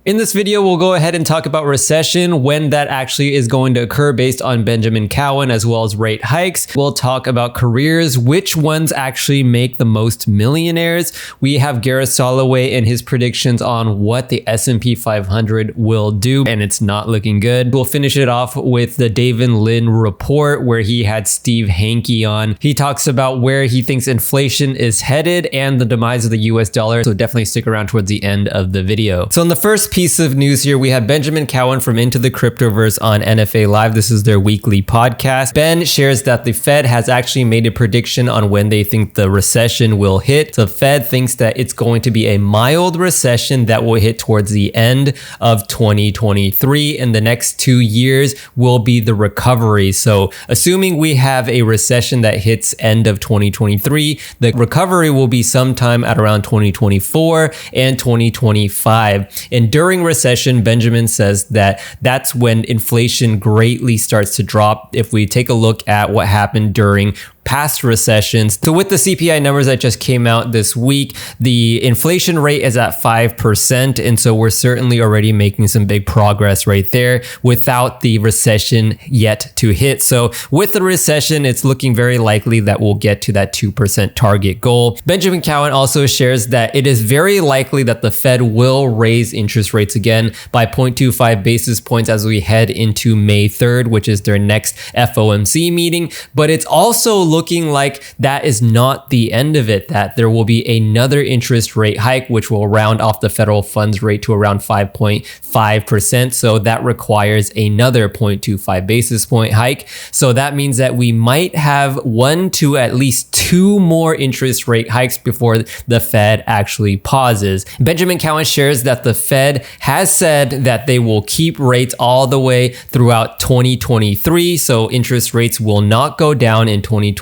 In this video, we'll go ahead and talk about recession, when that actually is going to occur based on Benjamin Cowen, as well as rate hikes. We'll talk about careers, which ones actually make the most millionaires. We have Gareth Soloway and his predictions on what the S&P 500 will do, and it's not looking good. We'll finish it off with the David Lin report, where he had Steve Hanke on. He talks about where he thinks inflation is headed and the demise of the US dollar, so definitely stick around towards the end of the video. So in the first piece of news here, we have Benjamin Cowen from Into the Cryptoverse on NFA Live. This is their weekly podcast. Ben shares that the Fed has actually made a prediction on when they think the recession will hit. The Fed thinks that it's going to be a mild recession that will hit towards the end of 2023, and the next 2 years will be the recovery. So assuming we have a recession that hits end of 2023, the recovery will be sometime at around 2024 and 2025. And during recession, Benjamin says that that's when inflation greatly starts to drop. If we take a look at what happened during past recessions. So with the CPI numbers that just came out this week, the inflation rate is at 5%. And so we're certainly already making some big progress right there without the recession yet to hit. So with the recession, it's looking very likely that we'll get to that 2% target goal. Benjamin Cowen also shares that it is very likely that the Fed will raise interest rates again by 0.25 basis points as we head into May 3rd, which is their next FOMC meeting. But it's also looking like that is not the end of it, that there will be another interest rate hike, which will round off the federal funds rate to around 5.5%. So that requires another 0.25 basis point hike. So that means that we might have 1 to at least 2 more interest rate hikes before the Fed actually pauses. Benjamin Cowen shares that the Fed has said that they will keep rates all the way throughout 2023. So interest rates will not go down in 2023.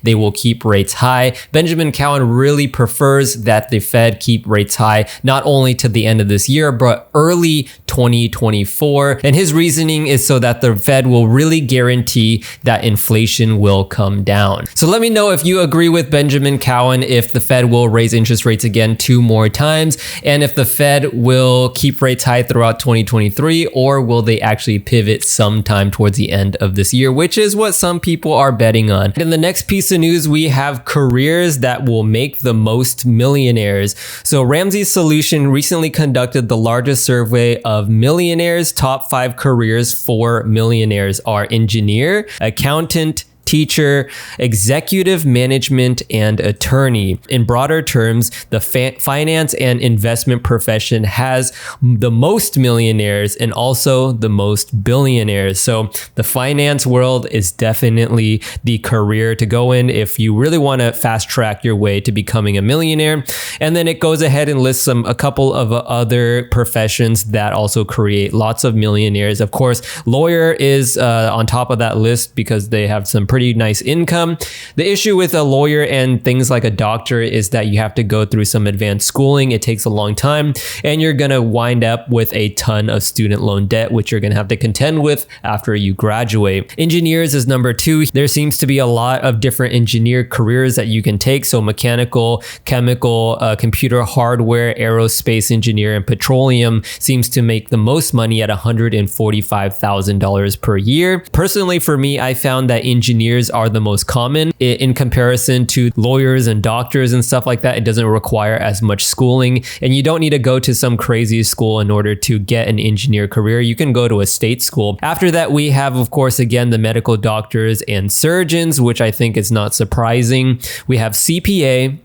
They will keep rates high. Benjamin Cowen really prefers that the Fed keep rates high, not only to the end of this year, but early 2024. And his reasoning is so that the Fed will really guarantee that inflation will come down. So let me know if you agree with Benjamin Cowen, if the Fed will raise interest rates again 2 more times, and if the Fed will keep rates high throughout 2023, or will they actually pivot sometime towards the end of this year, which is what some people are betting on. In the next piece of news, we have careers that will make the most millionaires. So Ramsey's Solution recently conducted the largest survey of millionaires. Top 5 careers for millionaires are engineer, accountant, teacher, executive management, and attorney. In broader terms, the finance and investment profession has the most millionaires and also the most billionaires. So the finance world is definitely the career to go in if you really want to fast track your way to becoming a millionaire. And then it goes ahead and lists a couple of other professions that also create lots of millionaires. Of course, lawyer is on top of that list because they have some pretty nice income. The issue with a lawyer and things like a doctor is that you have to go through some advanced schooling. It takes a long time, and you're going to wind up with a ton of student loan debt, which you're going to have to contend with after you graduate. Engineers is number 2. There seems to be a lot of different engineer careers that you can take. So mechanical, chemical, computer hardware, aerospace engineer, and petroleum seems to make the most money at $145,000 per year. Personally, for me, I found that engineers are the most common in comparison to lawyers and doctors and stuff like that. It doesn't require as much schooling, and you don't need to go to some crazy school in order to get an engineer career. You can go to a state school. After that, we have, of course, again, the medical doctors and surgeons, which I think is not surprising. We have CPA.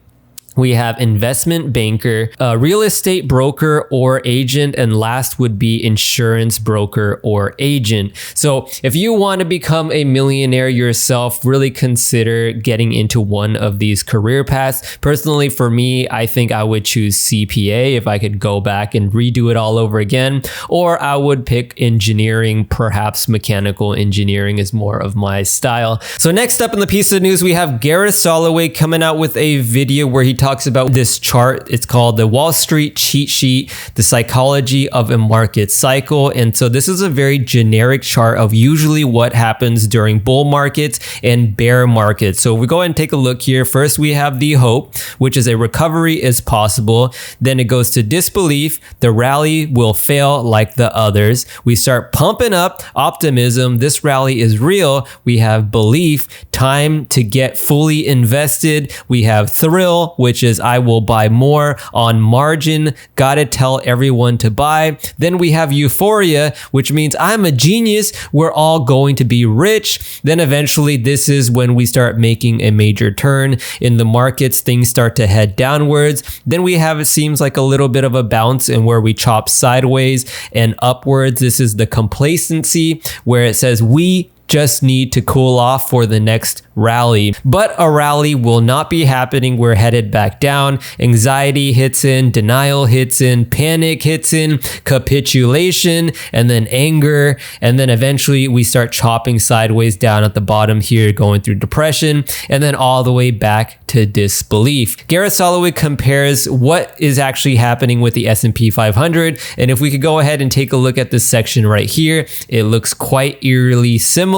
We have investment banker, real estate broker or agent, and last would be insurance broker or agent. So if you want to become a millionaire yourself, really consider getting into one of these career paths. Personally, for me, I think I would choose CPA if I could go back and redo it all over again, or I would pick engineering. Perhaps mechanical engineering is more of my style. So next up in the piece of news, we have Gareth Soloway coming out with a video where he talks about this chart. It's called the Wall Street Cheat Sheet, the Psychology of a Market Cycle. And so this is a very generic chart of usually what happens during bull markets and bear markets. So if we go ahead and take a look here, first we have the hope, which is a recovery is possible. Then it goes to disbelief, the rally will fail like the others. We start pumping up optimism, this rally is real. We have belief, time to get fully invested. We have thrill, which is I will buy more on margin, gotta tell everyone to buy. Then we have euphoria, which means I'm a genius, we're all going to be rich. Then eventually this is when we start making a major turn in the markets, things start to head downwards. Then we have, it seems like a little bit of a bounce in where we chop sideways and upwards. This is the complacency where it says we just need to cool off for the next rally. But a rally will not be happening. We're headed back down. Anxiety hits in, denial hits in, panic hits in, capitulation, and then anger. And then eventually we start chopping sideways down at the bottom here, going through depression, and then all the way back to disbelief. Gareth Soloway compares what is actually happening with the S&P 500. And if we could go ahead and take a look at this section right here, it looks quite eerily similar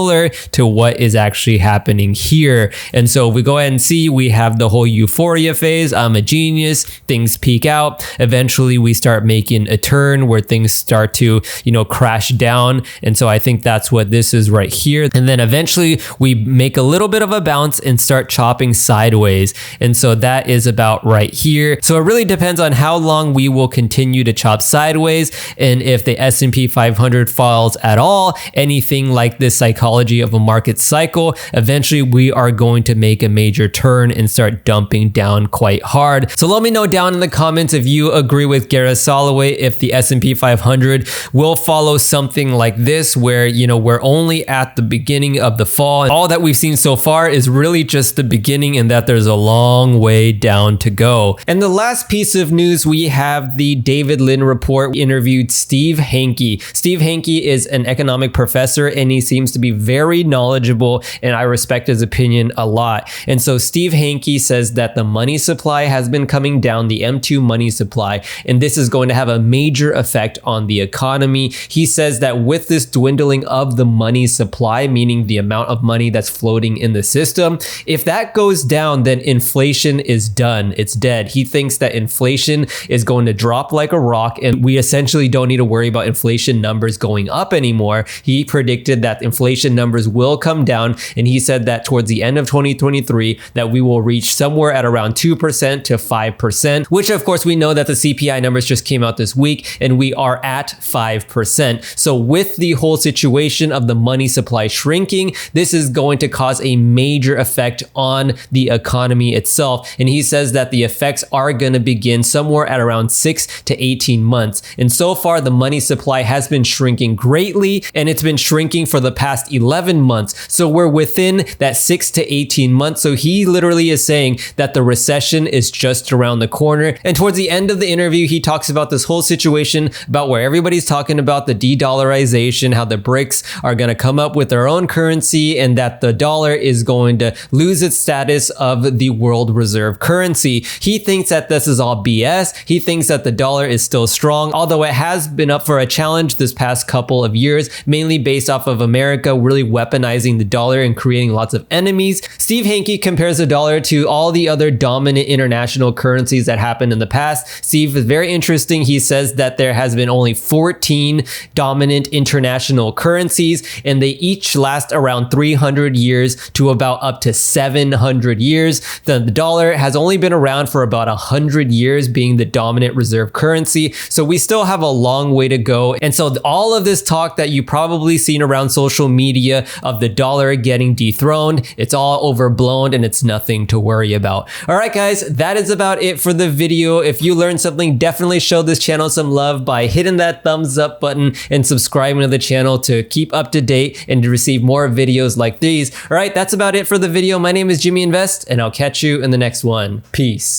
to what is actually happening here. And so if we go ahead and see, we have the whole euphoria phase. I'm a genius, things peak out. Eventually we start making a turn where things start to, crash down. And so I think that's what this is right here. And then eventually we make a little bit of a bounce and start chopping sideways. And so that is about right here. So it really depends on how long we will continue to chop sideways. And if the S&P 500 falls at all, anything like this psychology of a market cycle, eventually we are going to make a major turn and start dumping down quite hard. So let me know down in the comments if you agree with Gareth Soloway, if the S&P 500 will follow something like this where, we're only at the beginning of the fall. And all that we've seen so far is really just the beginning and that there's a long way down to go. And the last piece of news, we have the David Lynn report. We interviewed Steve Hanke. Steve Hanke is an economic professor and he seems to be very knowledgeable and I respect his opinion a lot. And so Steve Hanke says that the money supply has been coming down, the M2 money supply, and this is going to have a major effect on the economy. He says that with this dwindling of the money supply, meaning the amount of money that's floating in the system, if that goes down, then inflation is done. It's dead. He thinks that inflation is going to drop like a rock and we essentially don't need to worry about inflation numbers going up anymore. He predicted that inflation numbers will come down and he said that towards the end of 2023 that we will reach somewhere at around 2% to 5%, which of course we know that the CPI numbers just came out this week and we are at 5%. So with the whole situation of the money supply shrinking, this is going to cause a major effect on the economy itself. And he says that the effects are going to begin somewhere at around 6 to 18 months. And so far the money supply has been shrinking greatly and it's been shrinking for the past 11 months. So we're within that 6 to 18 months. So he literally is saying that the recession is just around the corner. And towards the end of the interview, he talks about this whole situation about where everybody's talking about the de-dollarization, how the BRICS are going to come up with their own currency and that the dollar is going to lose its status of the world reserve currency. He thinks that this is all BS. He thinks that the dollar is still strong, although it has been up for a challenge this past couple of years, mainly based off of America really weaponizing the dollar and creating lots of enemies. Steve Hanke compares the dollar to all the other dominant international currencies that happened in the past. Steve is very interesting. He says that there has been only 14 dominant international currencies and they each last around 300 years to about up to 700 years. The dollar has only been around for about 100 years being the dominant reserve currency. So we still have a long way to go. And so all of this talk that you probably seen around social media of the dollar getting dethroned, it's all overblown and it's nothing to worry about. All right, guys, that is about it for the video. If you learned something, definitely show this channel some love by hitting that thumbs up button and subscribing to the channel to keep up to date and to receive more videos like these. All right, that's about it for the video. My name is Jimmy Invest and I'll catch you in the next one. Peace.